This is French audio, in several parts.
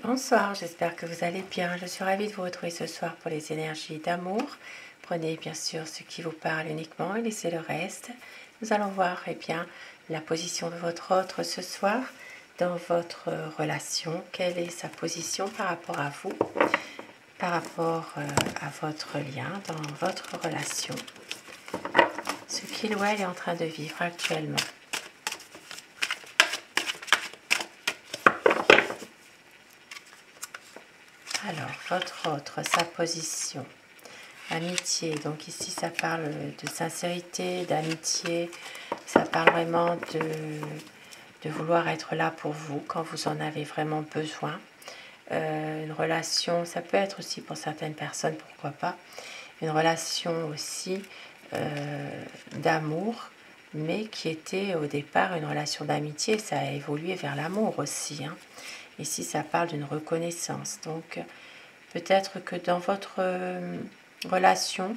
Bonsoir, j'espère que vous allez bien. Je suis ravie de vous retrouver ce soir pour les énergies d'amour. Prenez bien sûr ce qui vous parle uniquement et laissez le reste. Nous allons voir bien, la position de votre autre ce soir dans votre relation. Quelle est sa position par rapport à vous, par rapport à votre lien, dans votre relation. Ce qu'il ou elle est en train de vivre actuellement. Alors, votre autre, sa position, amitié, donc ici ça parle de sincérité, d'amitié, ça parle vraiment de vouloir être là pour vous quand vous en avez vraiment besoin. Une relation, ça peut être aussi pour certaines personnes, pourquoi pas, une relation aussi d'amour, mais qui était au départ une relation d'amitié, ça a évolué vers l'amour aussi, hein. Ici, ça parle d'une reconnaissance. Donc, peut-être que dans votre relation,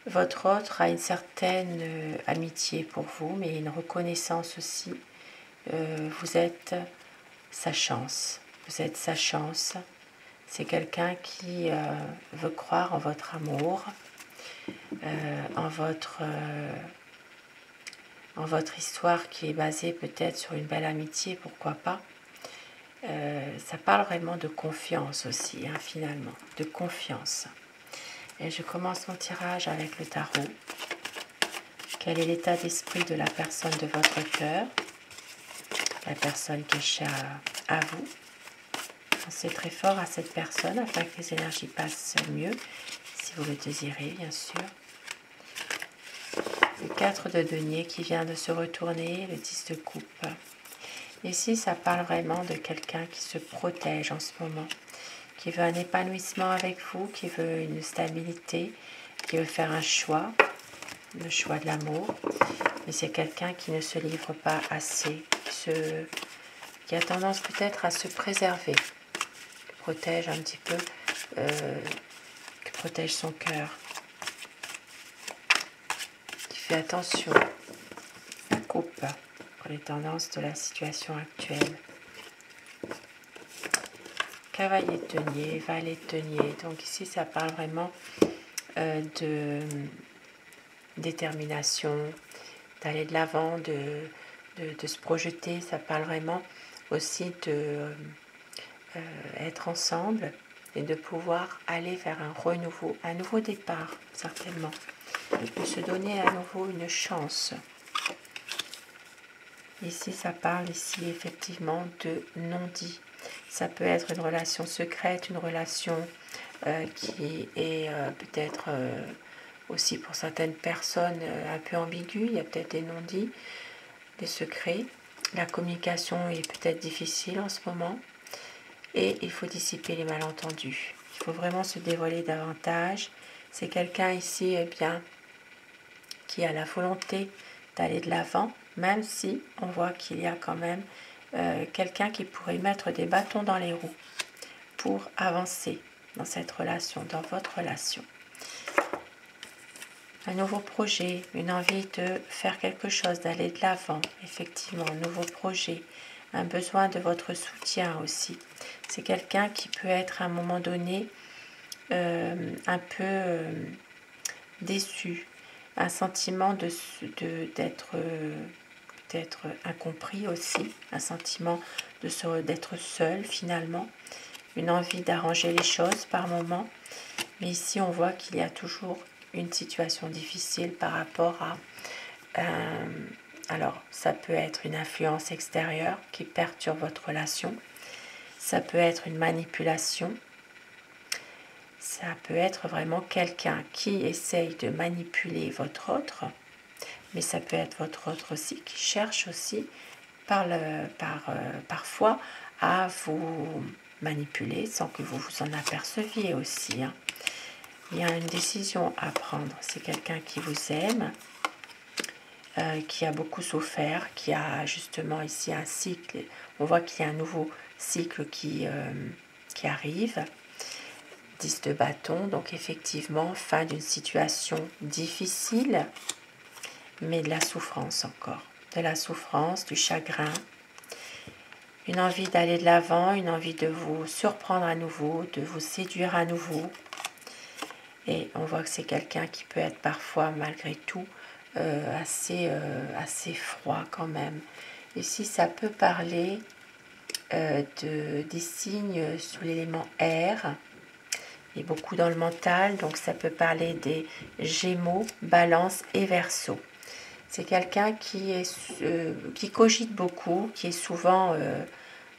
votre autre a une certaine amitié pour vous, mais une reconnaissance aussi. Vous êtes sa chance. Vous êtes sa chance. C'est quelqu'un qui veut croire en votre amour, en votre histoire qui est basée peut-être sur une belle amitié, pourquoi pas. Ça parle vraiment de confiance aussi, hein, finalement, de confiance. Et je commence mon tirage avec le tarot. Quel est l'état d'esprit de la personne de votre cœur? La personne qui est chère à vous. Pensez très fort à cette personne afin que les énergies passent mieux, si vous le désirez, bien sûr. Le 4 de denier qui vient de se retourner, le 10 de coupe. Ici, ça parle vraiment de quelqu'un qui se protège en ce moment, qui veut un épanouissement avec vous, qui veut une stabilité, qui veut faire un choix, le choix de l'amour. Mais c'est quelqu'un qui ne se livre pas assez, qui a tendance peut-être à se préserver, qui protège un petit peu, qui protège son cœur, qui fait attention, la coupe pour les tendances de la situation actuelle. Cavalier de denier, valet de denier. Donc ici, ça parle vraiment de détermination, d'aller de l'avant, de se projeter. Ça parle vraiment aussi de être ensemble et de pouvoir aller vers un nouveau départ, certainement. De se donner à nouveau une chance. Ici, ça parle ici effectivement de non-dit. Ça peut être une relation secrète, une relation qui est peut-être aussi pour certaines personnes un peu ambiguë. Il y a peut-être des non-dits, des secrets. La communication est peut-être difficile en ce moment. Et il faut dissiper les malentendus. Il faut vraiment se dévoiler davantage. C'est quelqu'un ici qui a la volonté d'aller de l'avant, même si on voit qu'il y a quand même quelqu'un qui pourrait mettre des bâtons dans les roues pour avancer dans cette relation, dans votre relation. Un nouveau projet, une envie de faire quelque chose, d'aller de l'avant, effectivement, un nouveau projet, un besoin de votre soutien aussi. C'est quelqu'un qui peut être à un moment donné un peu déçu, un sentiment d'être peut-être incompris aussi, un sentiment d'être seul finalement, une envie d'arranger les choses par moment. Mais ici, on voit qu'il y a toujours une situation difficile par rapport à... alors, ça peut être une influence extérieure qui perturbe votre relation. Ça peut être une manipulation. Ça peut être vraiment quelqu'un qui essaye de manipuler votre autre. Mais ça peut être votre autre aussi qui cherche aussi parfois à vous manipuler sans que vous vous en aperceviez aussi, hein. Il y a une décision à prendre. C'est quelqu'un qui vous aime, qui a beaucoup souffert, qui a justement ici un cycle. On voit qu'il y a un nouveau cycle qui arrive. 10 de bâton, donc effectivement, fin d'une situation difficile, mais de la souffrance encore. De la souffrance, du chagrin. une envie d'aller de l'avant, une envie de vous surprendre à nouveau, de vous séduire à nouveau. Et on voit que c'est quelqu'un qui peut être parfois, malgré tout, assez froid quand même. Ici, ça peut parler des signes sous l'élément air, et beaucoup dans le mental, donc ça peut parler des Gémeaux, Balance et Verseau. C'est quelqu'un qui cogite beaucoup, qui est souvent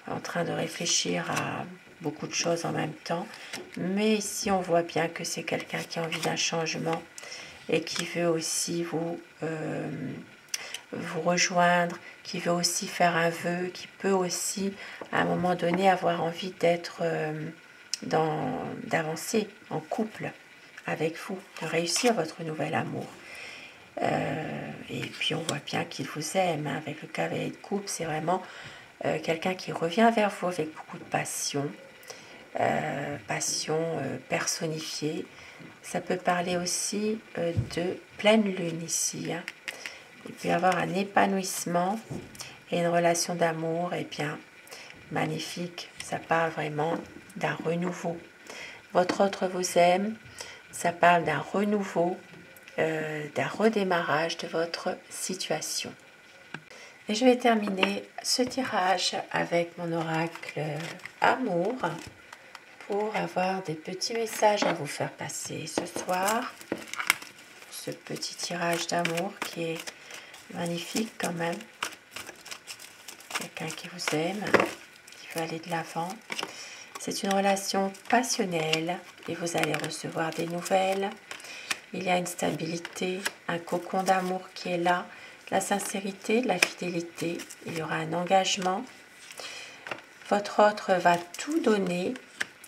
en train de réfléchir à beaucoup de choses en même temps. Mais ici, on voit bien que c'est quelqu'un qui a envie d'un changement et qui veut aussi vous rejoindre, qui veut aussi faire un vœu, qui peut aussi, à un moment donné, avoir envie d'avancer en couple avec vous, de réussir votre nouvel amour. Et puis on voit bien qu'il vous aime. Avec le cavalier de coupe, c'est vraiment quelqu'un qui revient vers vous avec beaucoup de passion, personnifiée. Ça peut parler aussi de pleine lune ici. Hein. Il peut y avoir un épanouissement et une relation d'amour, et bien magnifique. Ça parle vraiment d'un renouveau. Votre autre vous aime, ça parle d'un renouveau, d'un redémarrage de votre situation. Et je vais terminer ce tirage avec mon oracle amour pour avoir des petits messages à vous faire passer ce soir. Ce petit tirage d'amour qui est magnifique quand même. Quelqu'un qui vous aime, qui veut aller de l'avant. C'est une relation passionnelle et vous allez recevoir des nouvelles. Il y a une stabilité, un cocon d'amour qui est là, la sincérité, la fidélité. Il y aura un engagement. Votre autre va tout donner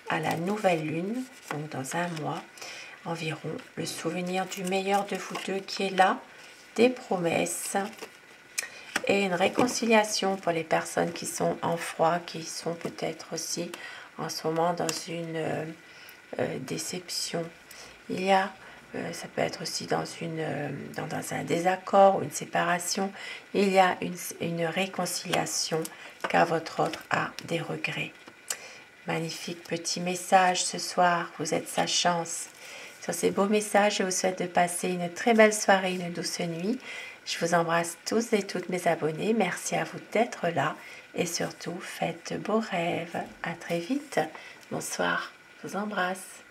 à la nouvelle lune, donc dans un mois environ. Le souvenir du meilleur de vous deux qui est là, des promesses et une réconciliation pour les personnes qui sont en froid, qui sont peut-être aussi en ce moment dans une déception. Il y a ça peut être aussi dans un désaccord ou une séparation. Il y a une réconciliation car votre autre a des regrets. Magnifique petit message ce soir, vous êtes sa chance. Sur ces beaux messages, je vous souhaite de passer une très belle soirée, une douce nuit. Je vous embrasse tous et toutes mes abonnés. Merci à vous d'être là et surtout, faites de beaux rêves. À très vite. Bonsoir, je vous embrasse.